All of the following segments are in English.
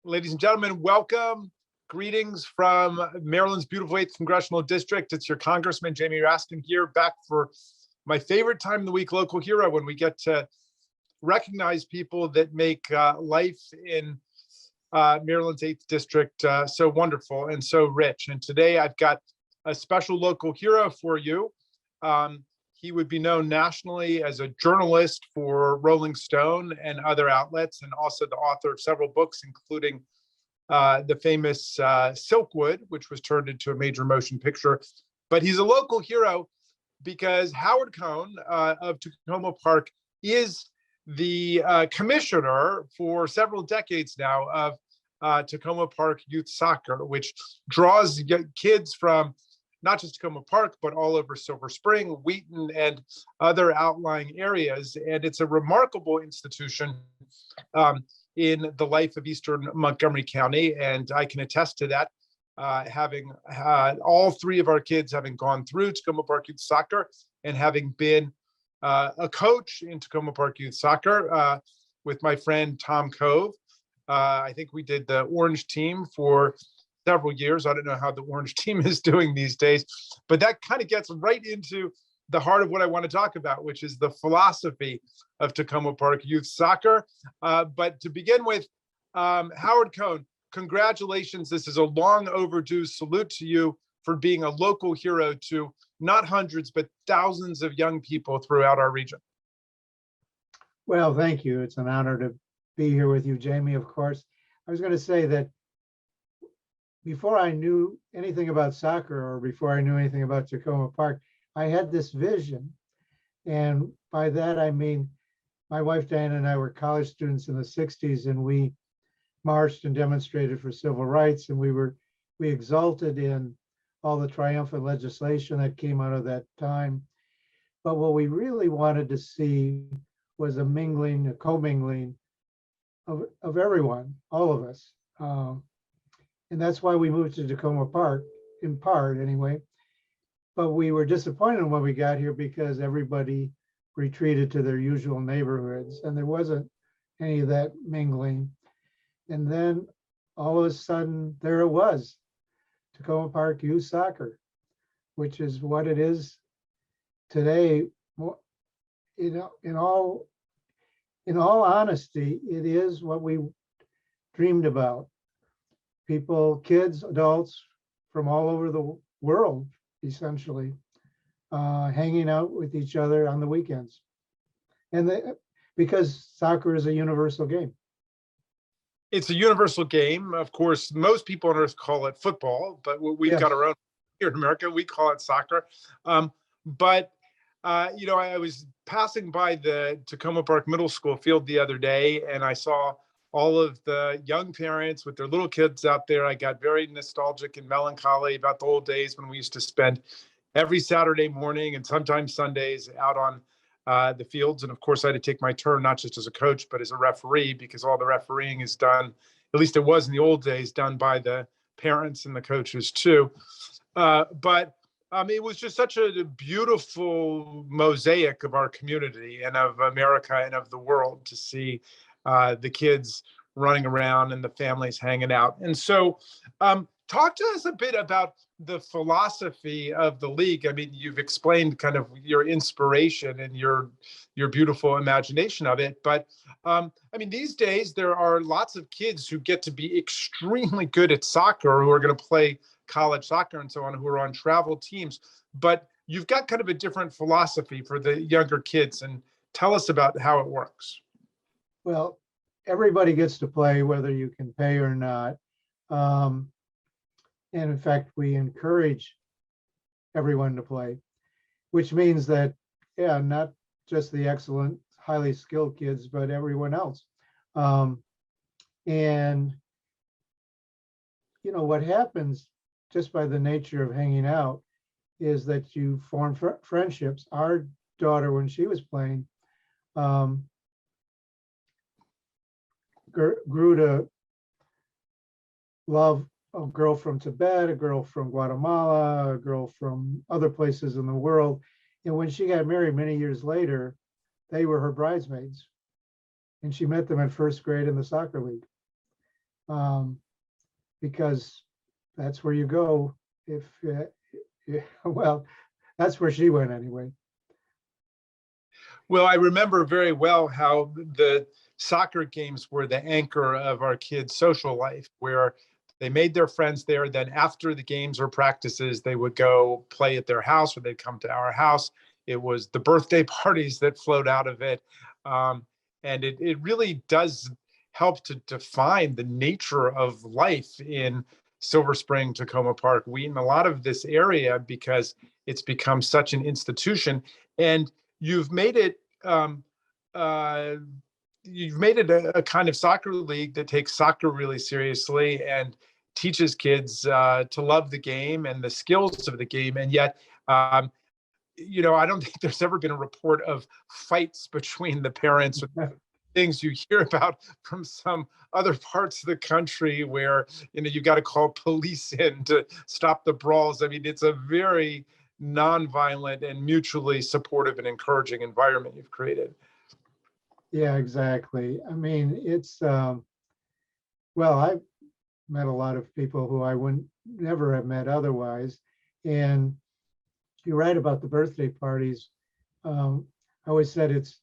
Ladies and gentlemen, welcome. Greetings from Maryland's beautiful 8th Congressional District. It's your Congressman, Jamie Raskin, here back for my favorite time of the week, Local Hero, when we get to recognize people that make life in Maryland's 8th District so wonderful and so rich. And today I've got a special local hero for you. He would be known nationally as a journalist for Rolling Stone and other outlets, and also the author of several books, including the famous Silkwood, which was turned into a major motion picture. But he's a local hero because Howard Kohn of Takoma Park is the commissioner for several decades now of Takoma Park Youth Soccer, which draws kids from not just Takoma Park, but all over Silver Spring, Wheaton, and other outlying areas. And it's a remarkable institution in the life of Eastern Montgomery County. And I can attest to that, having had all three of our kids having gone through Takoma Park Youth Soccer and having been a coach in Takoma Park Youth Soccer with my friend Tom Cove. I think we did the Orange team for several years. I don't know how the Orange team is doing these days, but that kind of gets right into the heart of what I want to talk about, which is the philosophy of Takoma Park Youth Soccer. But to begin with, Howard Kohn, congratulations. This is a long overdue salute to you for being a local hero to not hundreds, but thousands of young people throughout our region. Well, thank you. It's an honor to be here with you, Jamie, of course. I was going to say that before I knew anything about soccer, or before I knew anything about Takoma Park, I had this vision. And by that, I mean, my wife, Diana, and I were college students in the 60s, and we marched and demonstrated for civil rights. And we exulted in all the triumphant legislation that came out of that time. But what we really wanted to see was a mingling, a commingling of everyone, all of us. And that's why we moved to Takoma Park, in part anyway. But we were disappointed when we got here because everybody retreated to their usual neighborhoods and there wasn't any of that mingling. And then all of a sudden, there it was, Takoma Park Youth Soccer, which is what it is today. In all honesty, it is what we dreamed about. People, kids, adults from all over the world, essentially, hanging out with each other on the weekends. And because soccer is a universal game. It's a universal game. Of course, most people on earth call it football, but we've got our own here in America. We call it soccer. But I was passing by the Takoma Park Middle School field the other day, and I saw all of the young parents with their little kids out there. I got very nostalgic and melancholy about the old days when we used to spend every Saturday morning and sometimes Sundays out on the fields. And of course, I had to take my turn, not just as a coach, but as a referee, because all the refereeing is done, at least it was in the old days, done by the parents and the coaches too. But it was just such a beautiful mosaic of our community and of America and of the world to see the kids running around and the families hanging out. And so talk to us a bit about the philosophy of the league. I mean, you've explained kind of your inspiration and your beautiful imagination of it. But these days there are lots of kids who get to be extremely good at soccer, who are going to play college soccer and so on, who are on travel teams. But you've got kind of a different philosophy for the younger kids. And tell us about how it works. Well, everybody gets to play whether you can pay or not. And in fact, we encourage everyone to play, which means that, not just the excellent, highly skilled kids, but everyone else. And, what happens just by the nature of hanging out is that you form friendships. Our daughter, when she was playing, grew to love a girl from Tibet, a girl from Guatemala, a girl from other places in the world. And when she got married many years later, they were her bridesmaids. And she met them in first grade in the soccer league. because that's where you go if, well, that's where she went anyway. Well, I remember very well how the soccer games were the anchor of our kids' social life, where they made their friends there. Then after the games or practices, they would go play at their house or they'd come to our house. It was the birthday parties that flowed out of it. And it really does help to define the nature of life in Silver Spring, Takoma Park, Wheaton, a lot of this area, because it's become such an institution. And you've made it a kind of soccer league that takes soccer really seriously and teaches kids to love the game and the skills of the game. And yet, I don't think there's ever been a report of fights between the parents, things you hear about from some other parts of the country where, you got to call police in to stop the brawls. I mean, it's a very nonviolent and mutually supportive and encouraging environment you've created. Yeah, exactly. I mean, it's, well, I've met a lot of people who I wouldn't never have met otherwise. And you're right about the birthday parties. I always said it's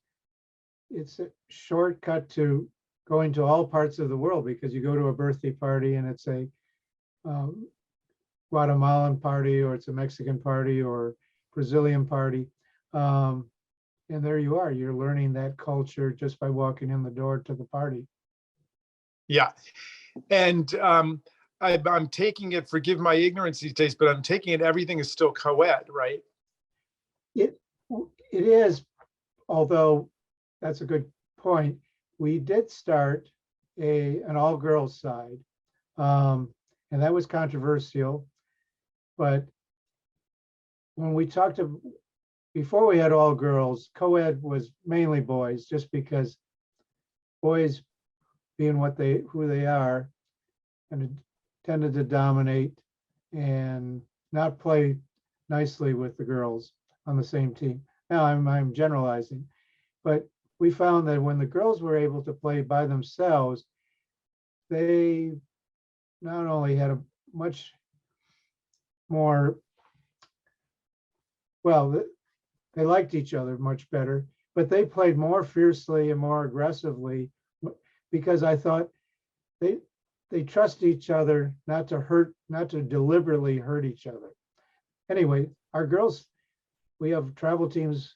a shortcut to going to all parts of the world, because you go to a birthday party and it's a Guatemalan party, or it's a Mexican party, or Brazilian party. And there you are, you're learning that culture just by walking in the door to the party. Yeah. And I'm taking it, forgive my ignorance these days, but I'm taking it everything is still co-ed, right? It is, although that's a good point. We did start an all-girls side, and that was controversial. But when we talked before we had all girls, co-ed was mainly boys, just because boys, being who they are, and tended to dominate and not play nicely with the girls on the same team. Now I'm generalizing, but we found that when the girls were able to play by themselves, they not only had a much more, well, they liked each other much better, but they played more fiercely and more aggressively, because I thought they trust each other not to deliberately hurt each other. Anyway, our girls, we have travel teams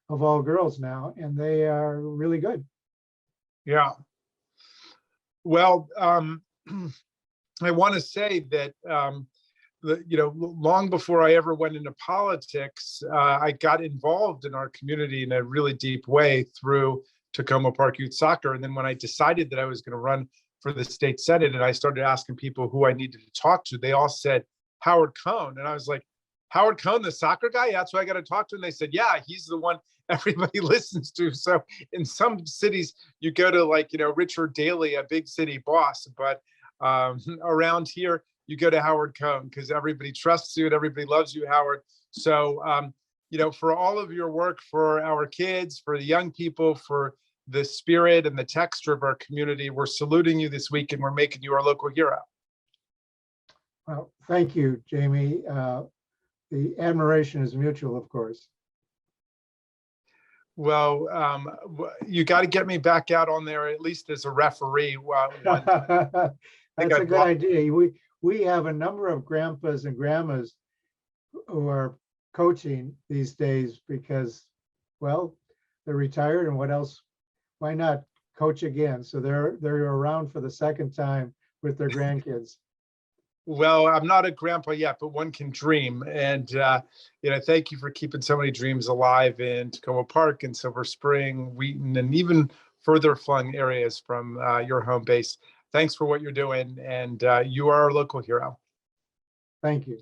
of all girls now, and they are really good. Yeah. Well, I want to say that, long before I ever went into politics, I got involved in our community in a really deep way through Takoma Park Youth Soccer. And then when I decided that I was going to run for the state senate and I started asking people who I needed to talk to, they all said Howard Kohn. And I was like, Howard Kohn, the soccer guy? That's who I got to talk to. And they said, yeah, he's the one everybody listens to. So in some cities, you go to Richard Daley, a big city boss. But around here, you go to Howard Kohn because everybody trusts you and everybody loves you, Howard. So, for all of your work for our kids, for the young people, for the spirit and the texture of our community, we're saluting you this week and we're making you our local hero. Well, thank you, Jamie. The admiration is mutual, of course. Well, you got to get me back out on there, at least as a referee. That's a good idea. We have a number of grandpas and grandmas who are coaching these days because, well, they're retired, and what else? Why not coach again? So they're around for the second time with their grandkids. Well, I'm not a grandpa yet, but one can dream. And, thank you for keeping so many dreams alive in Takoma Park and Silver Spring, Wheaton, and even further flung areas from your home base. Thanks for what you're doing. And you are our local hero. Thank you.